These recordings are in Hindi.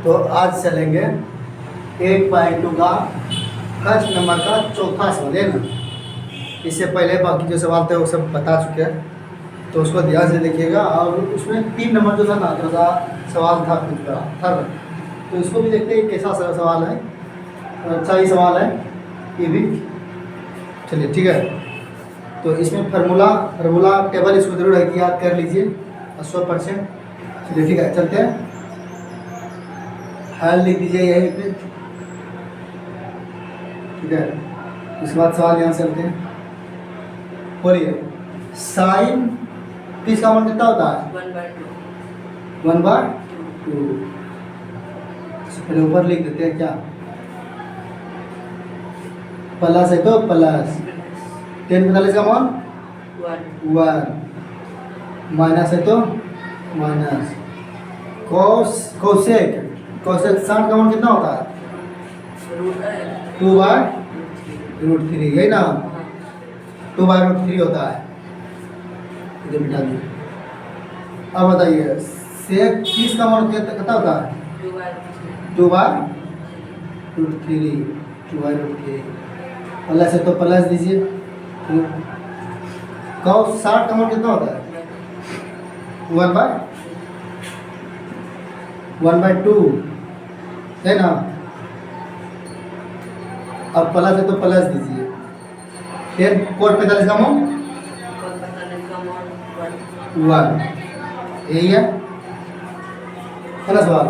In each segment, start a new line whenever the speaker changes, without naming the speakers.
तो आज चलेंगे 8.2 का कष्ट नंबर का चौथा सवाल है ना। इससे पहले बाकी जो सवाल थे वो सब बता चुके हैं, तो उसको ध्यान से देखिएगा। और उसमें 3 नंबर जो था ना, थोड़ा सा सवाल था कुछ बड़ा था, तो इसको भी देखते हैं कैसा सवाल है। अच्छा ही सवाल है ये भी। चलिए ठीक है, तो इसमें फार्मूला टेबल इसको जरूर याद कर लीजिए 100%। चलिए ठीक है, चलते हैं। हल लिख दीजिए यहीं पे, ठीक है। उसके बाद सवाल यहाँ से चलते हैं। बोलिए, साइन किस का मान कितना होता है? 1/2। पहले ऊपर लिख देते हैं क्या, प्लस है तो प्लस, 10 का मान 1, माइनस है तो माइनस। कोसेक 60 का मान कितना होता है? 2/√3, यही ना, 2/√3 होता है। इधर बिठा दीजिए। अब बताइए सेक 30 का मान कितना होता है? 2/√3। प्लस है तो प्लस दीजिए। कॉस 60 का मान कितना होता है? 1/2 है ना। अब प्लस है तो प्लस दीजिए। 10 कोट 45 का मान 1, यही है ना सवाल।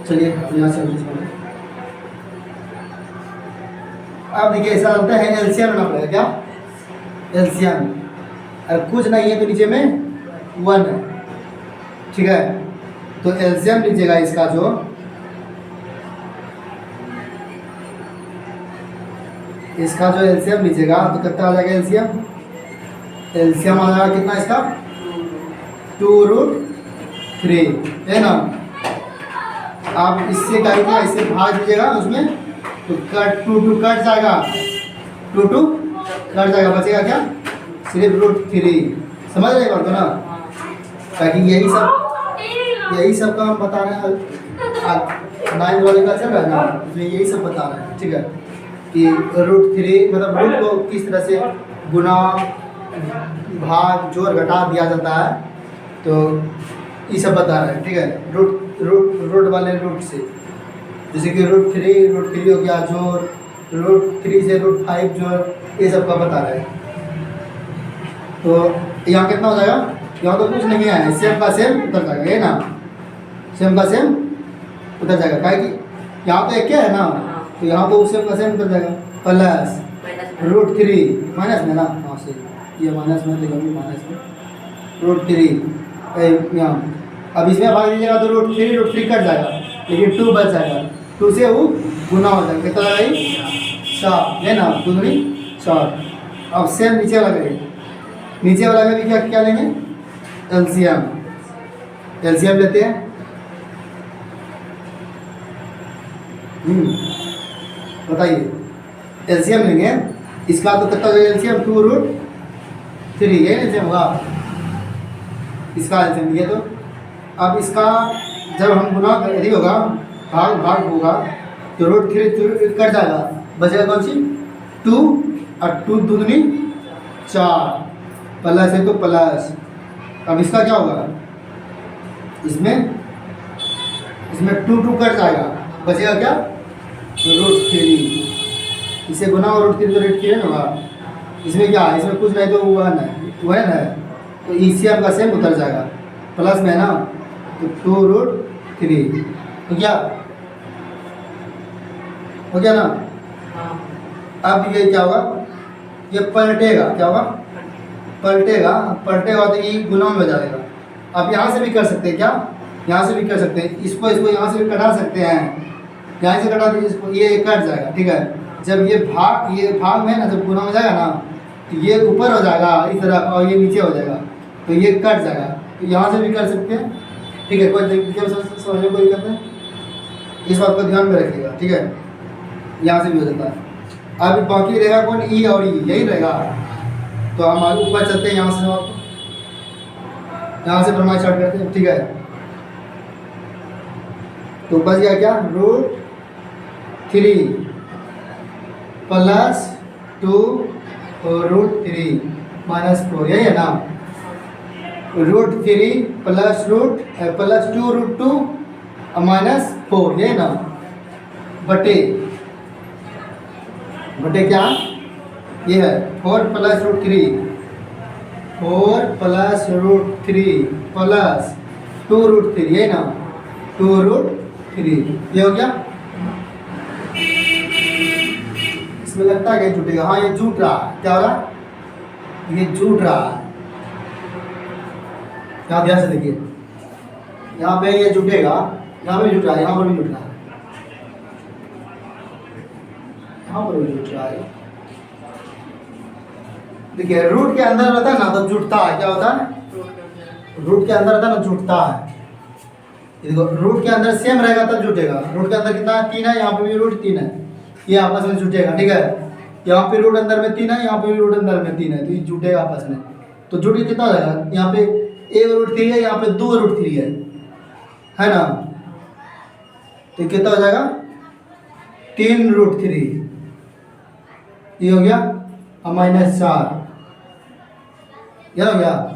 चलिए यहाँ से अब देखिए, ऐसा लगता है एलसीएम ना पड़ेगा क्या? एलसीएम कुछ नहीं है तो नीचे में 1 है, ठीक है। तो एलसीएम लीजिएगा इसका, जो एलसीएम लीजिएगा तो कितना आ जाएगा? एलसीएम आ जाएगा कितना इसका? 2√3 है ना। आप इससे क्या कीजिएगा, इससे भाग दीजिएगा उसमें, तो कट 2 कट जाएगा, 2 कट जाएगा, बचेगा क्या? सिर्फ √3। समझ रहे बात को ना, ताकि यही सब का हम बता रहे हैं। 9 वाले का चल रहा है ना, इसमें यही सब बता रहे हैं, ठीक है। कि √3 मतलब रूट को किस तरह से गुना, भाग, जोड़, घटा दिया जाता है, तो ये सब बता रहे हैं, ठीक है। रूट वाले रूट से, जैसे कि √3 हो गया जोड़, √3 से √5 जोड़, ये सब का बता रहे हैं। तो यहाँ कितना हो जाएगा? यहाँ तो कुछ नहीं है, सेम का सेम उतर जाएगा, है ना। सेम का सेम उतर जाएगा, क्या कि यहाँ तो एक क्या है ना, तो यहाँ तो सेम का सेम उतर जाएगा। प्लस √3 माइनस में ना, हाँ से ये माइनस में देखो, माइनस में √3 यहाँ। अब इसमें भाग दीजिएगा तो √3 कट जाएगा, लेकिन 2 बच जाएगा। 2 से वो गुना हो जाएगा, कितना लगा? 4 है ना, 2 दूनी 4। अब सेम नीचे वाला करेंगे, नीचे वाला में भी क्या लेंगे? एलसीएम लेते हैं। बताइए, एलसीएम लेंगे इसका, तो कितना होगा एलसीएम? 2√3, ये एलसीएम होगा इसका। एलसीएम ये तो अब इसका जब हम गुना यदि होगा, भाग होगा, तो √3 कट जाएगा, बचेगा कौन सी? 2, और 2 दूनी 4, प्लस है तो प्लस। अब इसका क्या होगा? इसमें 2 कट जाएगा, बचेगा क्या? √3। इसे गुना और √3 तो √3 होगा। इसमें क्या है? इसमें कुछ नहीं तो 1 है, तो ईसीएम का सेम उतर जाएगा, प्लस में है ना, तो 2√3 तो क्या हो गया ना। अब ये क्या होगा? ये पलटेगा, क्या होगा? पलटेगा तो ये गुना में हो जाएगा। अब यहाँ से भी कर सकते हैं क्या? यहाँ से भी कर सकते हैं, इसको यहाँ से भी कटा सकते हैं, यहाँ से कटा दीजिए इसको, ये कट जाएगा, ठीक है। जब ये भाग में है ना, जब गुना हो जाएगा ना, तो ये ऊपर हो जाएगा इस तरह, और ये नीचे हो जाएगा, तो ये कट जाएगा। तो यहाँ से भी कर सकते हैं, ठीक है। कोई समझने कोई दिक्कत नहीं, इस बात को ध्यान में रखिएगा, ठीक है। यहाँ से भी हो जाता है। अब बाकी रहेगा कौन? ई और ई, यही रहेगा। तो हम आगे ऊपर चलते हैं, यहाँ से प्रमाण स्टार्ट करते हैं, ठीक है। तो बच गया क्या, √3 प्लस 2 √3 माइनस 4, यही है ना। √3 प्लस 2 माइनस 4, यही ना। बटे क्या, ये है 4 प्लस √3 प्लस 2 √3, यही ना, 2 √3, ये हो गया। इसमें लगता है कि जुटेगा, हाँ ये जुट रहा है, क्या हो रहा है, ये जुट रहा है। यहाँ ध्यान से देखिए, यहाँ पे ये जुटेगा, यहाँ पे जुट रहा है, यहाँ पर भी जुट रहा है, यहाँ पर भी जुट रहा है। देखिए रूट के अंदर रहता है ना तो जुटता है, क्या होता है, रूट के अंदर रहता है ना जुटता है। देखो रूट के अंदर सेम रहेगा तब जुटेगा। रूट के अंदर कितना है, 3 है, यहाँ पे भी रूट 3 है, ये आपस में जुटेगा, ठीक है। यहाँ पे रूट अंदर में 3 है, यहाँ पे भी रूट अंदर में 3 है, तो ये जुटेगा आपस में। तो जुट के कितना हो जाएगा, यहाँ पे 1 √3 है, यहाँ पे 2 √3 है ना, तो कितना हो जाएगा 3 √3, ये हो गया -4, यह हो गया।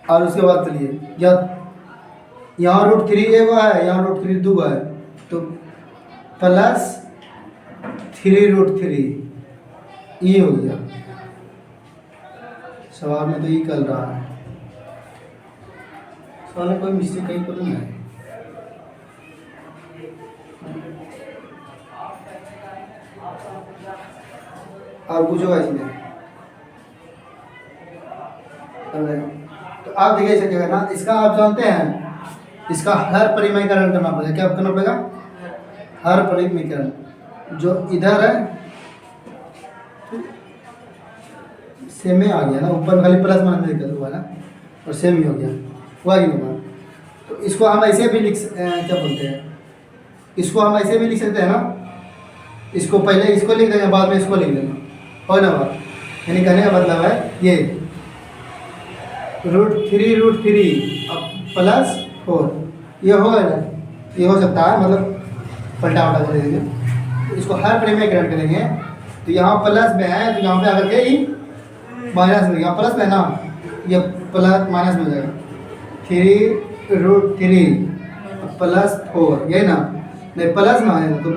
और उसके बाद चलिए यहाँ √3 एक है, यहाँ √3 2 है, तो प्लस 3 √3, ये हो गया। सवाल में तो ये चल रहा है, सवाल में कोई मिस्टेक कहीं पर नहीं है। और पूछो इसमें, तो आप देखिए क्या करना, इसका आप जानते हैं, इसका हर परिमीकरण करना पड़ेगा। क्या करना पड़ेगा, हर परिमीकरण। जो इधर है सेम में आ गया ना, ऊपर खाली प्लस माइनस दिक्कत हुआ ना, और सेम ही हो गया, हुआ कि नहीं हुआ। तो इसको हम ऐसे भी क्या बोलते हैं, इसको हम ऐसे भी लिख सकते हैं ना, इसको पहले इसको लिख देंगे, बाद में इसको लिख देना, हो ना बात। यानी कहने का मतलब है ये √3 अब प्लस 4, ये होगा ना, ये हो सकता है, मतलब पलटा उल्टा कर देंगे। तो इसको हर परिमीकरण करेंगे, तो यहाँ प्लस में है, तो यहाँ पे आकर के ही माइनस में, यहाँ प्लस में है ना, ये प्लस माइनस में हो जाएगा, 3 √3 प्लस 4, यही ना, नहीं प्लस में आएगा तो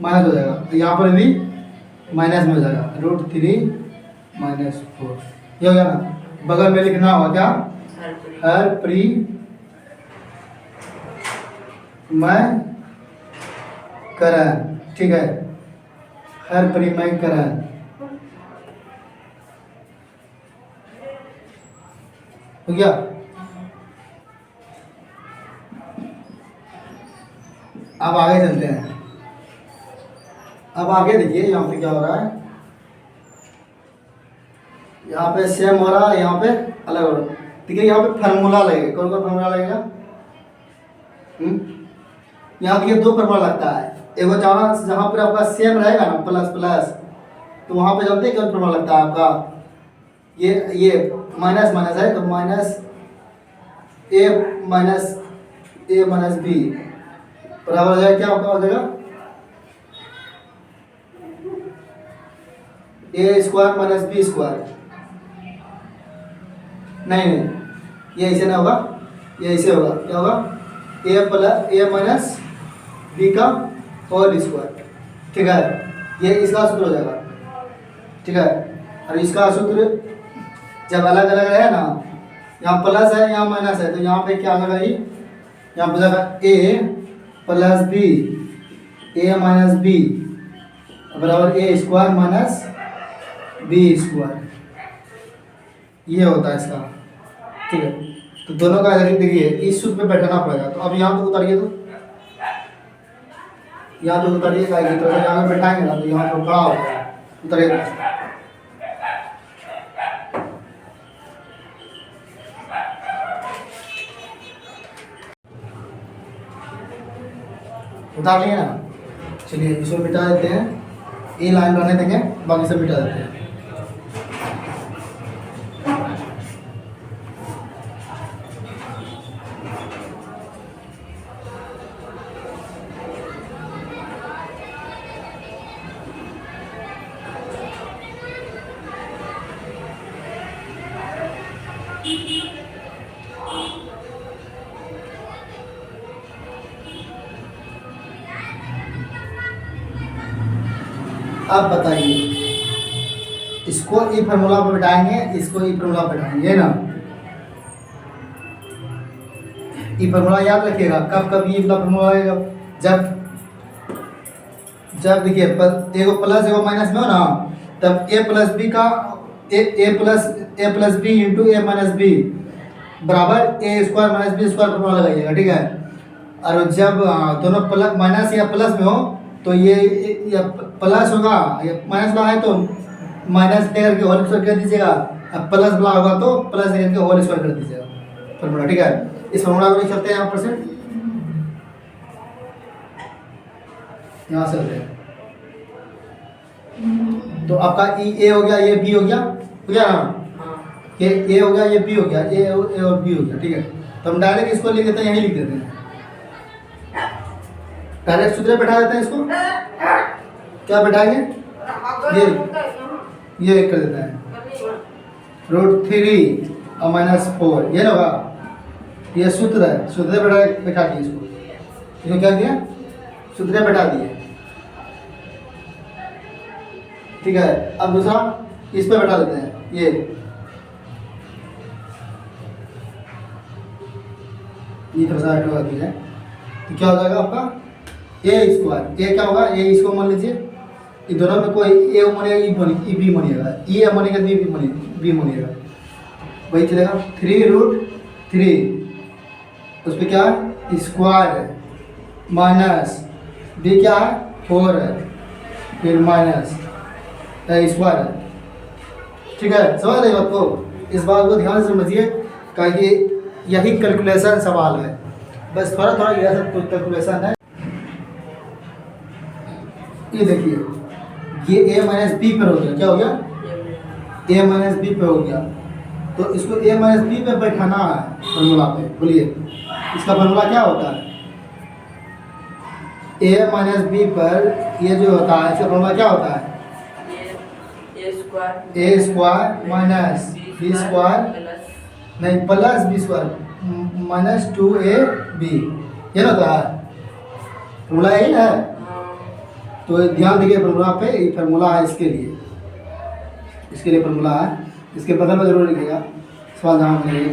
माइनस हो जाएगा, तो यहाँ पर भी माइनस में हो जाएगा, √3 - 4, ये हो गया ना। बगल में लिखना होगा क्या, हर परिमीकरण, ठीक है, हर परिमीकरण। हो गया। अब आगे चलते हैं। अब आगे देखिए यहाँ पे क्या हो रहा है, यहाँ पे सेम हो रहा है, यहाँ पे अलग हो रहा है। देखिए यहाँ पे फार्मूला लगेगा, कौन कौन फार्मूला लगेगा, यहाँ देखिए 2 फार्मूला लगता है। एगो जहाँ पर आपका सेम रहेगा ना प्लस प्लस, तो वहाँ पे जानते हैं कौन फार्मूला लगता है आपका, ये माइनस माइनस है, तो -a - b बराबर हो जाएगा, क्या आपका हो जाएगा, a² - b²। नहीं, ये ऐसे ना होगा, ये ऐसे होगा, क्या होगा, a - b का होल स्क्वायर, ठीक है। ये इसका सूत्र हो जाएगा, ठीक है। और इसका सूत्र जब अलग अलग है ना, यहाँ प्लस है, यहाँ माइनस है, तो यहाँ पे क्या होगा, यहाँ पे जाएगा a + b, a - b बराबर a² - b², ये होता है इसका, ठीक है। तो दोनों का देखिए इस सूत्र पे बैठाना पड़ेगा। तो अब यहाँ तो उतारिए, तो यहाँ तो उतारिए, तो यहाँ पे बैठाएंगे ना, तो यहाँ तो खड़ा होगा, उतारिए। उतार लिए ना, चलिए इसको मिटा देते हैं, ये लाइन रहने देंगे, बाकी सब मिटा देते हैं। अब बताइए, इसको ई फार्मूला पर बैठाएंगे, इसको ई फार्मूला पर बैठाएंगे ना। ई फार्मूला याद रखिएगा, कब कब ये फार्मूला आएगा, जब जब देखिए एगो प्लस एगो माइनस में हो ना, तब ए प्लस बी का A plus B into A minus B बराबर A square minus B square formula लगाइएगा, ठीक है। और जब दोनों प्लस माइनस या प्लस में हो तो ये प्लस होगा, ये माइनस वाला है तो माइनस लेकर के होल स्क्वायर कर दीजिएगा, अब प्लस वाला होगा तो प्लस लेकर के होल स्क्वायर कर दीजिएगा फार्मूला, ठीक है। इस फार्मूला को चलते हैं यहाँ पर से, यहाँ से होते हैं। तो आपका ए हो गया, ये बी हो गया ना, ये ए हो गया, ये बी हो गया, ए और बी हो गया, ठीक है। तो हम डायरेक्ट इसको लिख देते हैं, यहीं लिख देते हैं, डायरेक्ट सूत्र बैठा देते हैं इसको। क्या बैठाएंगे, ये कर देते हैं √3 और -4, ये ना होगा, ये सूत्र है, सूत्र बैठा दिए इसको क्या दिया, सूत्र बैठा दिए, ठीक है। अब दूसरा इस पे बैठा देते हैं, ये थोड़ा सा हटवा दिया है, तो क्या हो जाएगा आपका ए स्क्वायर, ए क्या होगा, ए इसको मान लीजिए, ये दोनों में कोई ए मानिएगा, ई बी मानिएगा, ई ए मानिएगा, बी मानिएगा, वही चलेगा। 3√3 उस पर क्या है स्क्वायर है, माइनस बी क्या है 4 है, फिर माइनस स्क्वायर है, ठीक है। समझ रहे बात को, इस बात को ध्यान से समझिए, क्योंकि यही कैलकुलेशन सवाल है, बस थोड़ा थोड़ा यह सब कैलकुलेशन है। ये देखिए, ये a माइनस बी पर हो गया, क्या हो गया, a माइनस बी पे हो गया, तो इसको a माइनस बी पे बैठाना है फॉर्मूला पे। बोलिए इसका फॉर्मूला क्या होता है, a माइनस बी पर ये जो होता है, इसका फॉर्मूला क्या होता है, a square minus B square, नहीं plus B square minus 2ab, ये ना होता है फॉर्मूला, यही है। तो ध्यान देखिए फॉर्मूला पे, ये फार्मूला है इसके लिए फार्मूला है, इसके बगल में जरूर लिखिएगा, सवाल ध्यान रखिए।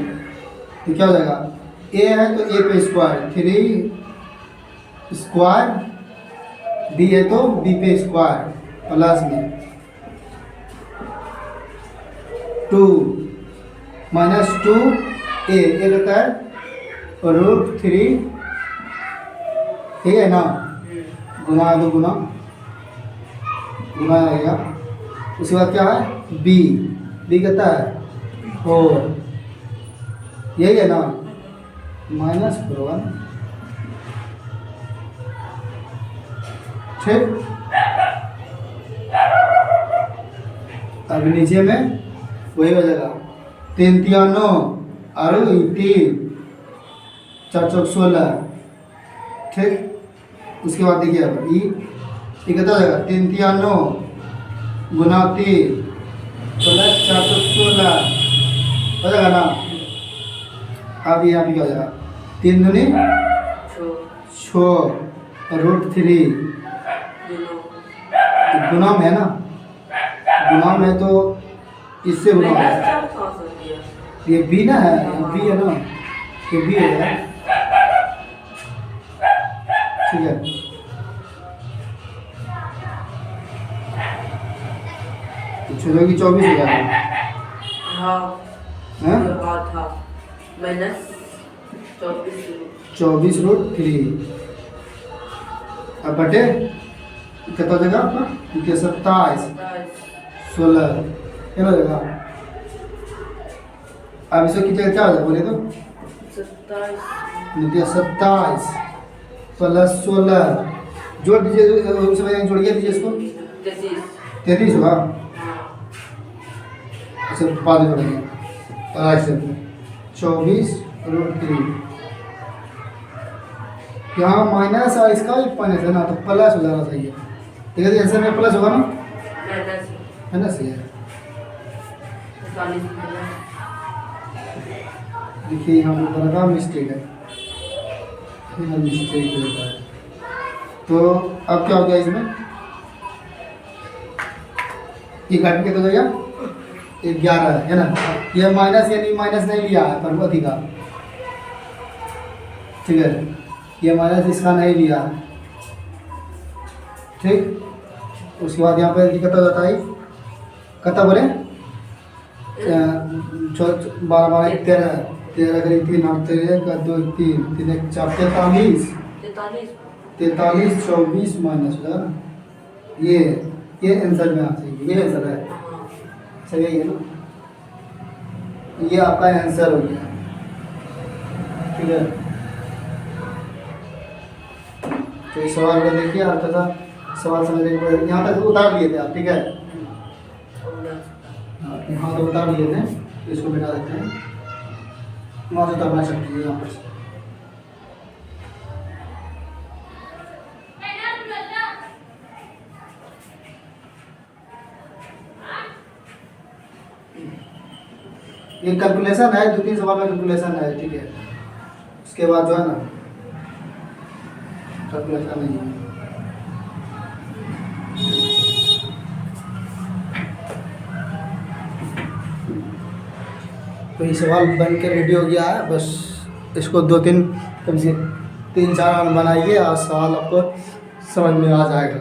तो क्या हो जाएगा, ए है तो ए पे स्क्वायर, 3 स्क्वायर, बी है तो बी पे स्क्वायर, प्लस में 2 माइनस 2 ए कहता है √3, ठीक है ना, गुना दो गुना आएगा। उसके बाद क्या है बी कहता है 4, यही है ना, -4, ठीक। अब नीचे में वही हो जाएगा 3 3 9 और 3 4 4 16, ठीक। उसके बाद देखिए अब ये कितना हो जाएगा, 3 3 9 गुना 3 प्लस 4 16 हो जाएगा ना। अब यहाँ पे क्या हो जाएगा, 3 दूनी 6 √3, गुना में है ना, गुना में तो इससे गुना है, ये बी ना है, बी है ना, ये बी है, ठीक है। तो 24 हो जाएगा, -24√3, अब बटे कितना हो जाएगा आपका, 27 16, क्या हो जाएगा। अब इसको कितना क्या हो जाएगा, बोले तो 27 प्लस 16, जोड़ दीजिए, जोड़िए दीजिए इसको, 33 होगा, अच्छा बाद में जोड़ेंगे, 24√3, यहाँ माइनस और इसका भी माइनस है ना, तो प्लस हो जाना चाहिए, ठीक है। ऐसे में प्लस होगा ना, है ना, सही है। देखिए यहाँ पे थोड़ा सा मिस्टेक है, यहाँ मिस्टेक होता है। तो अब क्या हो गया इसमें, ये घट के तो गया 11 है ना, ये माइनस यानी माइनस नहीं लिया है प्रगति का, ठीक है, ये माइनस इसका नहीं लिया है, ठीक। उसके बाद यहाँ पे दिक्कत हो जाता है, कितना बोले 12 12 13 13 करीब 3 8 13 2 3 3 1 4 43 24 माइनस होगा ना, ये आंसर में आ जाएगी, ये आंसर है, सही है ना, ये आपका आंसर हो गया, ठीक है। तो इस सवाल को देखिए, आपका था सवाल समझने के बाद यहाँ तक उतार लिए थे आप, ठीक है, यहाँ तो उतार लिए थे, इसको मिटा देते हैं, वहाँ से उतारना सकते हैं यहाँ पर। ये कैलकुलेशन है, 2 3 सवाल में कैलकुलेशन है, ठीक है, उसके बाद जो है ना कैलकुलेशन नहीं है। तो ये सवाल बन के रेडी हो गया है, बस इसको 2 3 कम से 3 4 बनाइए और सवाल आपको समझ में आ जाएगा।